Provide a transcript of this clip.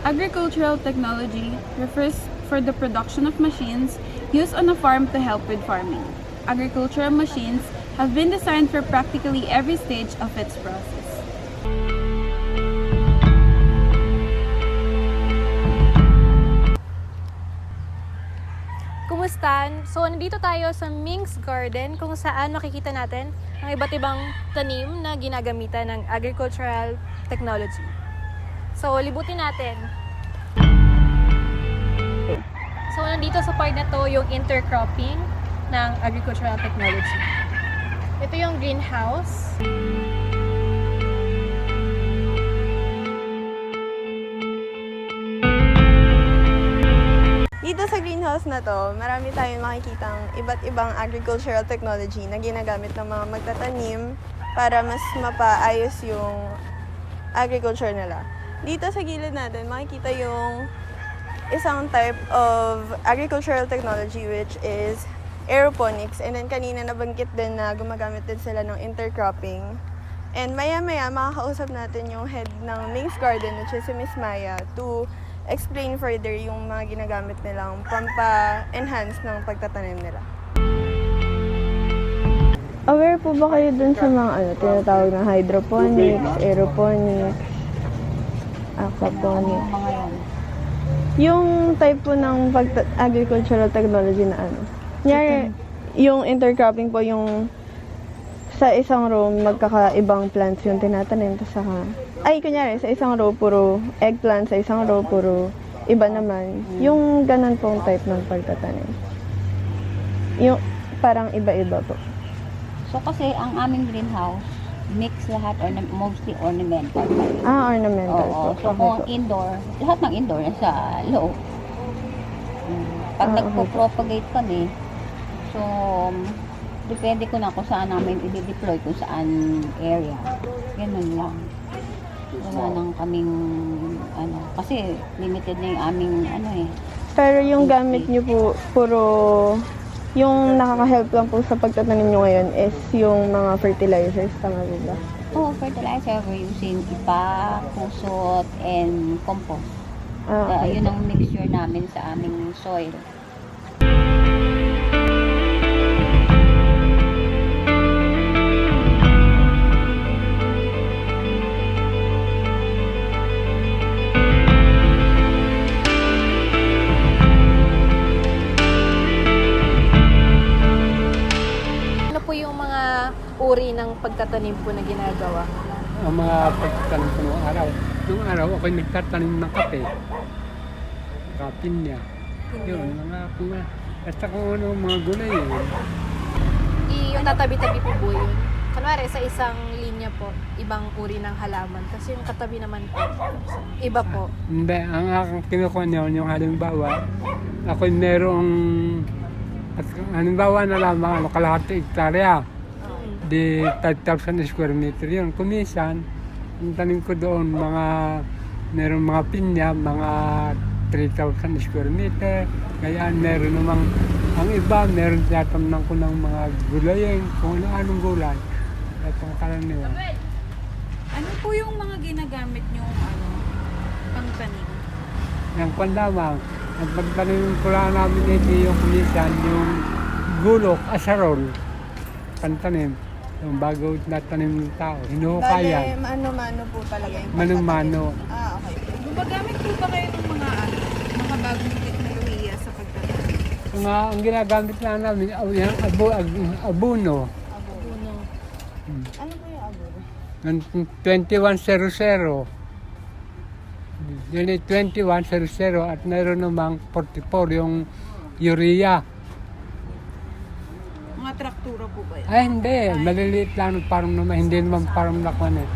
Agricultural technology refers for the production of machines used on a farm to help with farming. Agricultural machines have been designed for practically every stage of its process. Kumusta? So, nandito tayo sa Ming's Garden kung saan makikita natin ang iba't ibang tanim na ginagamitan ng agricultural technology. So, libutin natin. So, nandito sa part na to yung intercropping ng agricultural technology. Ito yung greenhouse. Dito sa greenhouse na to, marami tayong makikitang iba't ibang agricultural technology na ginagamit ng mga magtatanim para mas mapaayos yung agriculture nila. Dito sa gilid natin, makikita yung isang type of agricultural technology which is aeroponics. And then kanina nabanggit din na gumagamit din sila ng intercropping. And maya-maya makakausap natin yung head ng Ming's Garden which is si Miss Maya to explain further yung mga ginagamit nilang pampa-enhance ng pagtatanim nila. Aware po ba kayo dun sa mga tinatawag na hydroponics, aeroponics, aquaponics? Yung type po ng agricultural technology na Kunyari, yung intercropping po yung sa isang row magkakaibang plants yung tinatanim. Kunyari, sa isang row puro eggplant, sa isang row puro iba naman. Yung ganun pong type ng pagtatanim. Yung parang iba-iba po. So kasi ang aming greenhouse, mix lahat or mostly ornamental. Ornamental Oo. po. So kung indoor, lahat ng indoor nasa loob. Pag nagpo-propagate kami, so depende ko na kung saan namin i-deploy, kung saan area. Ganun lang. Wala nang kaming kasi limited na yung aming Pero yung gamit nyo po, puro yung nakaka-help lang po sa pagtatanim nyo ngayon is yung mga fertilizers, tama ba? Fertilizer, we're using ipa, pusot, and compost. Okay. Yun ang mixture namin sa aming soil. Ano po yung mga uri ng pagtatanim po na ginagawa? Ang mga pagtatanim ko noong araw. Noong araw ako'y nagtatanim ng kape. Pinya. Yun, at saka mga gulay yun. Yung tatabi-tabi po po yun. Kunwari, sa isang linya po, ibang uri ng halaman. Kasi yung katabi naman po, iba po. Hindi, ang aking kinukuha niyo, yung halimbawa, ako'y merong, halimbawa na lamang, kalahati hektarya. Di 5,000 square meter yun. Kumisan, ang tanim ko doon, merong mga pinya, mga 3,000 square meter. Kaya meron namang, ang iba, meron tinatamnan ko ng mga gulayin, kung ano-anong gulay. At ang karaniwan. Ano po yung mga ginagamit nyong pangtanim? Yung kwan lamang, ang pagtanim ko lang namin dito yung kumisan, yung gulok, asarol, pantanim. Yung bago natanim ng tao, hinuhukayan. Bale, mano-mano po talaga yung Mano-mano. Okay. Gumagamit po ba kayo ng mga bagong teknolohiya sa pagtatanim? Ang ginagamit lang namin, yung abono. Puno. Ano po yung abono? Yung 2100. Yun ay 2100 at meron namang 44 yung urea. Mga traktura po ba yan? Ay hindi, maliliit lang, parang naman, hindi naman parang lakman eh.